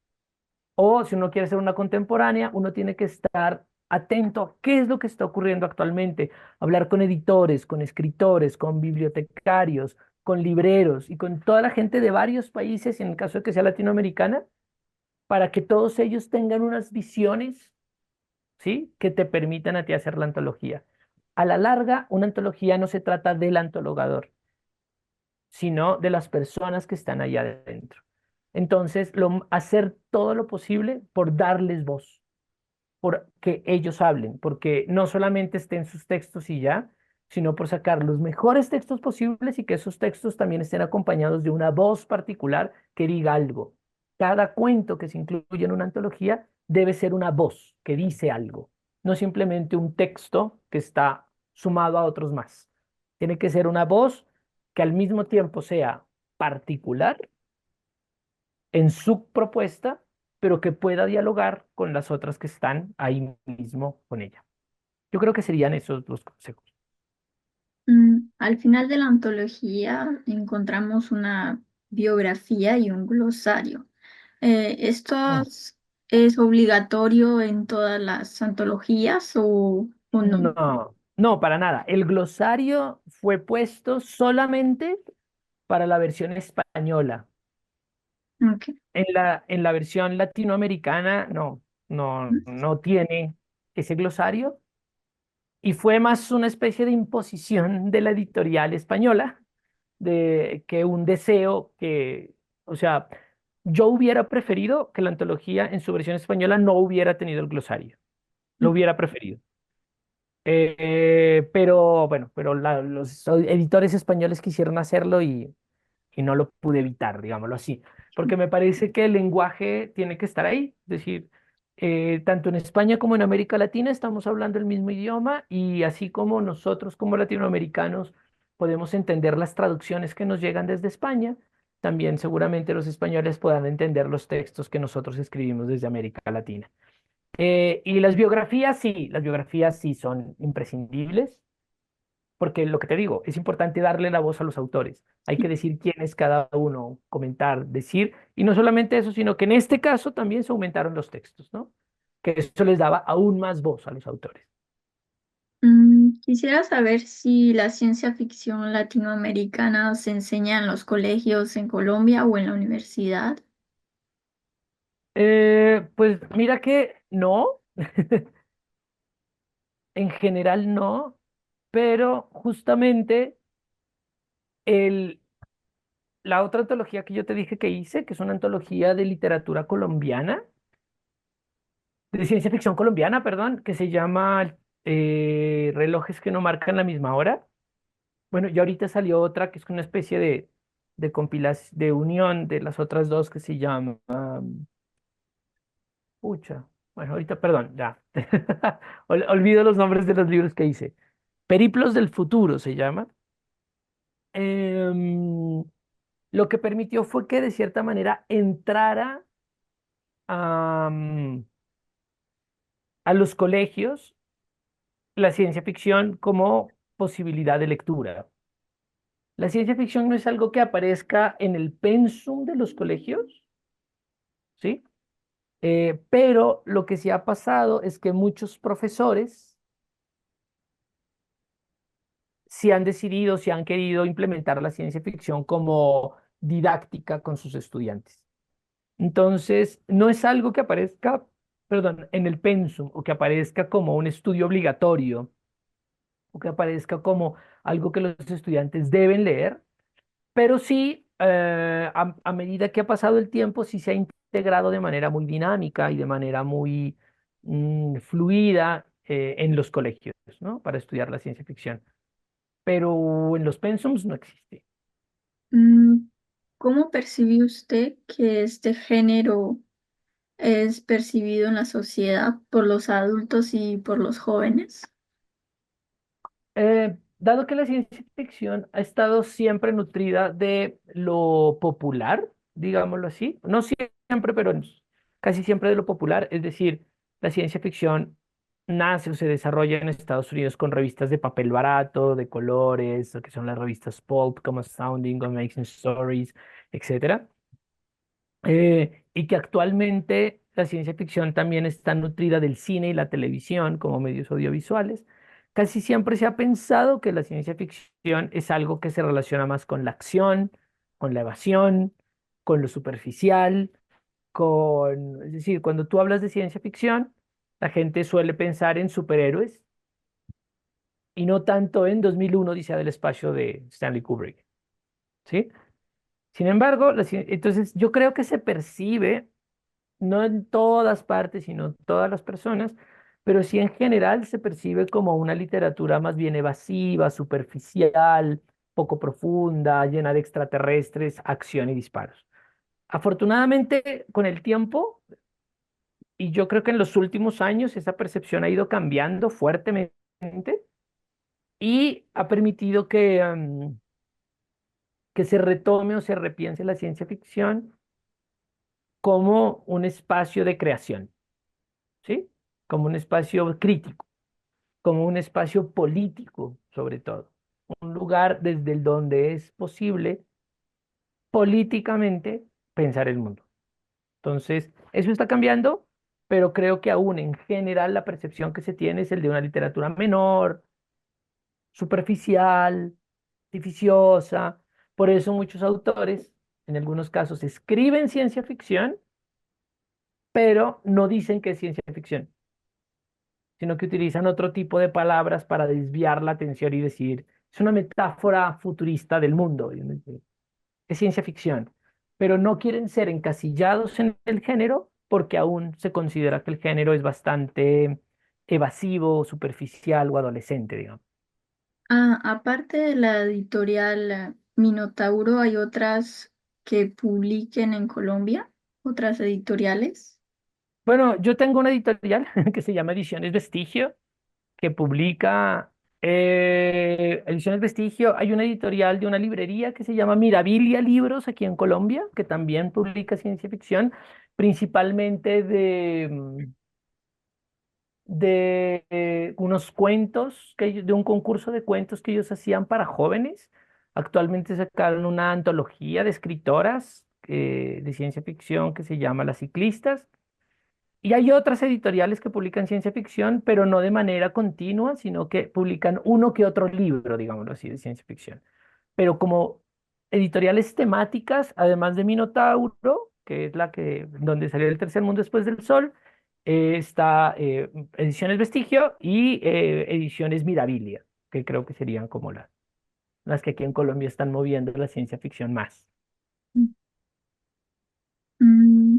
O si uno quiere hacer una contemporánea, uno tiene que estar atento a qué es lo que está ocurriendo actualmente, hablar con editores, con escritores, con bibliotecarios, con libreros y con toda la gente de varios países, en el caso de que sea latinoamericana, para que todos ellos tengan unas visiones, ¿sí? Que te permitan a ti hacer la antología. A la larga, una antología no se trata del antologador, sino de las personas que están allá adentro. Entonces, hacer todo lo posible por darles voz, por que ellos hablen, porque no solamente estén sus textos y ya, sino por sacar los mejores textos posibles y que esos textos también estén acompañados de una voz particular que diga algo. Cada cuento que se incluye en una antología debe ser una voz que dice algo, no simplemente un texto que está sumado a otros más. Tiene que ser una voz que al mismo tiempo sea particular en su propuesta, pero que pueda dialogar con las otras que están ahí mismo con ella. Yo creo que serían esos los consejos. Al final de la antología encontramos una biografía y un glosario. ¿Esto Mm. es obligatorio en todas las antologías o no? No, no, para nada. El glosario fue puesto solamente para la versión española. Ok. En la versión latinoamericana, no. no tiene ese glosario y fue más una especie de imposición de la editorial española de que un deseo que, o sea, yo hubiera preferido que la antología en su versión española no hubiera tenido el glosario, lo hubiera preferido. Pero bueno, pero los editores españoles quisieron hacerlo y no lo pude evitar, digámoslo así, porque me parece que el lenguaje tiene que estar ahí, es decir, tanto en España como en América Latina estamos hablando el mismo idioma y así como nosotros como latinoamericanos podemos entender las traducciones que nos llegan desde España, también seguramente los españoles puedan entender los textos que nosotros escribimos desde América Latina. Y las biografías sí son imprescindibles porque lo que te digo, es importante darle la voz a los autores. Hay que decir quién es cada uno, comentar, decir, y no solamente eso, sino que en este caso también se aumentaron los textos, ¿no? Que eso les daba aún más voz a los autores. Quisiera saber si la ciencia ficción latinoamericana se enseña en los colegios en Colombia o en la universidad. Pues mira que no, en general no, pero justamente el, la otra antología que yo te dije que hice, que es una antología de literatura colombiana, de ciencia ficción colombiana, perdón, que se llama Relojes que no marcan la misma hora. Bueno, y ahorita salió otra que es una especie de compilación, de unión de las otras dos que se llama, pucha, bueno, ahorita, perdón, ya. Olvido los nombres de los libros que hice. Periplos del futuro se llama. Em, lo que permitió fue que de cierta manera entrara a, a los colegios la ciencia ficción como posibilidad de lectura. La ciencia ficción no es algo que aparezca en el pensum de los colegios, ¿sí? Pero lo que sí ha pasado es que muchos profesores sí han decidido, sí han querido implementar la ciencia ficción como didáctica con sus estudiantes. Entonces, no es algo que aparezca, perdón, en el pensum o que aparezca como un estudio obligatorio o que aparezca como algo que los estudiantes deben leer. Pero sí, a medida que ha pasado el tiempo, sí se ha integrado de manera muy dinámica y de manera muy fluida en los colegios, ¿no? Para estudiar la ciencia ficción. Pero en los pensums no existe. Mm, ¿Cómo percibe usted que este género es percibido en la sociedad por los adultos y por los jóvenes? Dado que la ciencia ficción ha estado siempre nutrida de lo popular, digámoslo así, no siempre, pero casi siempre de lo popular, es decir, la ciencia ficción nace o se desarrolla en Estados Unidos con revistas de papel barato, de colores, lo que son las revistas Pulp, como Astounding, Amazing Stories, etcétera, y que actualmente la ciencia ficción también está nutrida del cine y la televisión como medios audiovisuales. Casi siempre se ha pensado que la ciencia ficción es algo que se relaciona más con la acción, con la evasión, con lo superficial, es decir, cuando tú hablas de ciencia ficción, la gente suele pensar en superhéroes y no tanto en 2001, Odisea del espacio de Stanley Kubrick, ¿sí? Sin embargo, entonces yo creo que se percibe no en todas partes, sino en todas las personas, pero sí en general se percibe como una literatura más bien evasiva, superficial, poco profunda, llena de extraterrestres, acción y disparos. Afortunadamente, con el tiempo, y yo creo que en los últimos años esa percepción ha ido cambiando fuertemente y ha permitido que se retome o se repiense la ciencia ficción como un espacio de creación, ¿sí? Como un espacio crítico, como un espacio político, sobre todo. Un lugar desde el donde es posible políticamente pensar el mundo. Entonces, eso está cambiando, pero creo que aún en general la percepción que se tiene es el de una literatura menor, superficial, artificiosa. Por eso muchos autores, en algunos casos, escriben ciencia ficción, pero no dicen que es ciencia ficción, sino que utilizan otro tipo de palabras para desviar la atención y decir, es una metáfora futurista del mundo, y uno dice, es ciencia ficción, pero no quieren ser encasillados en el género porque aún se considera que el género es bastante evasivo, superficial o adolescente, digamos. Ah, aparte de la editorial Minotauro, ¿hay otras que publiquen en Colombia? ¿Otras editoriales? Bueno, yo tengo una editorial que se llama Ediciones Vestigio, que publica Ediciones Vestigio. Hay una editorial de una librería que se llama Mirabilia Libros aquí en Colombia, que también publica ciencia ficción, principalmente de unos cuentos, de un concurso de cuentos que ellos hacían para jóvenes. Actualmente sacaron una antología de escritoras de ciencia ficción que se llama Las Ciclistas. Y hay otras editoriales que publican ciencia ficción, pero no de manera continua, sino que publican uno que otro libro, digámoslo así, de ciencia ficción. Pero como editoriales temáticas, además de Minotauro, que es la que, donde salió El Tercer Mundo Después del Sol, está Ediciones Vestigio y Ediciones Mirabilia, que creo que serían como las que aquí en Colombia están moviendo la ciencia ficción más.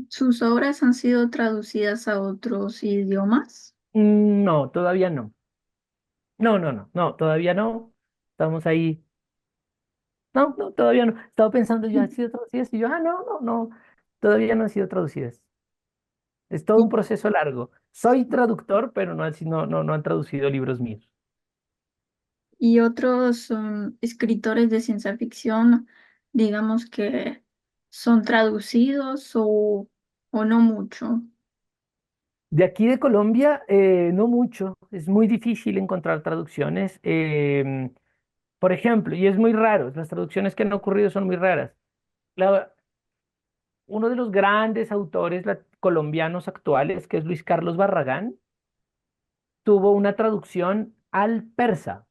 ¿Sus obras han sido traducidas a otros idiomas? No, todavía no. No, no, no, no, todavía no. Estamos ahí. No, no, todavía no. Estaba pensando, ¿ya han sido traducidas? Y yo, no, no, no, todavía no han sido traducidas. Es todo ¿Y, un proceso largo. Soy traductor, pero no han traducido libros míos. y otros escritores de ciencia ficción, digamos que son traducidos o no mucho? De aquí de Colombia, no mucho. Es muy difícil encontrar traducciones. Por ejemplo, y es muy raro, las traducciones que han ocurrido son muy raras. La- Uno de los grandes autores colombianos actuales, que es Luis Carlos Barragán, tuvo una traducción al persa.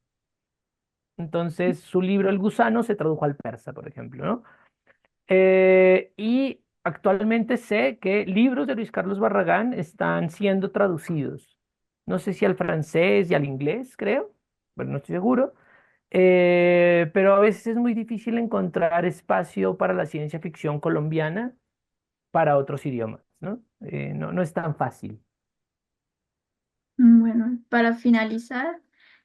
Entonces, su libro El gusano se tradujo al persa, por ejemplo, ¿no? Y actualmente sé que libros de Luis Carlos Barragán están siendo traducidos. No sé si al francés y al inglés, creo. Bueno, no estoy seguro. Pero a veces es muy difícil encontrar espacio para la ciencia ficción colombiana para otros idiomas, ¿no? No es tan fácil. Bueno, para finalizar,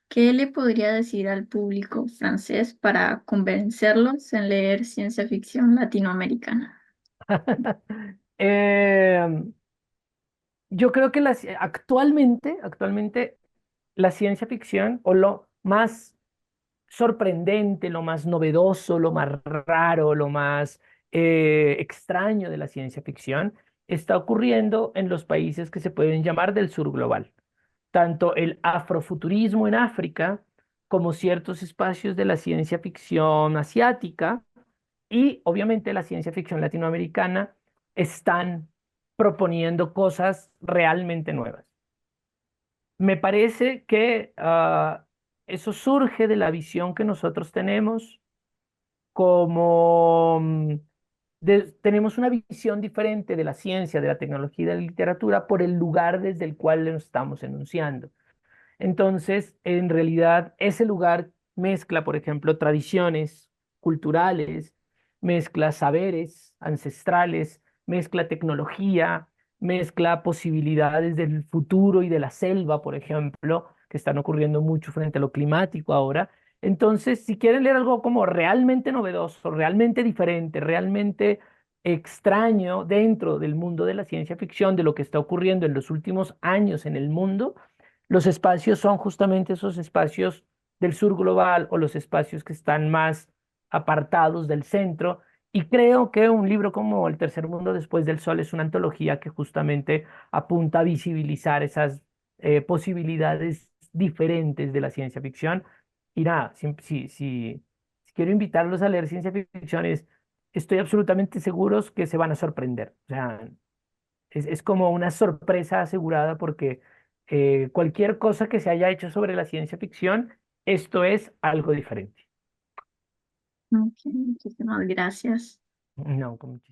¿qué le podría decir al público francés para convencerlos en leer ciencia ficción latinoamericana? Eh, yo creo que actualmente la ciencia ficción o lo más sorprendente, lo más novedoso, lo más raro, lo más extraño de la ciencia ficción está ocurriendo en los países que se pueden llamar del sur global. Tanto el afrofuturismo en África como ciertos espacios de la ciencia ficción asiática y obviamente la ciencia ficción latinoamericana están proponiendo cosas realmente nuevas. Me parece que eso surge de la visión que nosotros tenemos como tenemos una visión diferente de la ciencia, de la tecnología y de la literatura por el lugar desde el cual lo estamos enunciando. Entonces, en realidad, ese lugar mezcla, por ejemplo, tradiciones culturales, mezcla saberes ancestrales, mezcla tecnología, mezcla posibilidades del futuro y de la selva, por ejemplo, que están ocurriendo mucho frente a lo climático ahora. Entonces, si quieren leer algo como realmente novedoso, realmente diferente, realmente extraño dentro del mundo de la ciencia ficción, de lo que está ocurriendo en los últimos años en el mundo, los espacios son justamente esos espacios del sur global o los espacios que están más apartados del centro. Y creo que un libro como El Tercer Mundo Después del Sol es una antología que justamente apunta a visibilizar esas posibilidades diferentes de la ciencia ficción. Y nada, si quiero invitarlos a leer ciencia ficción, estoy absolutamente seguros que se van a sorprender. O sea, es como una sorpresa asegurada porque cualquier cosa que se haya hecho sobre la ciencia ficción, esto es algo diferente. Ok, muchísimas gracias. No, con muchísimo.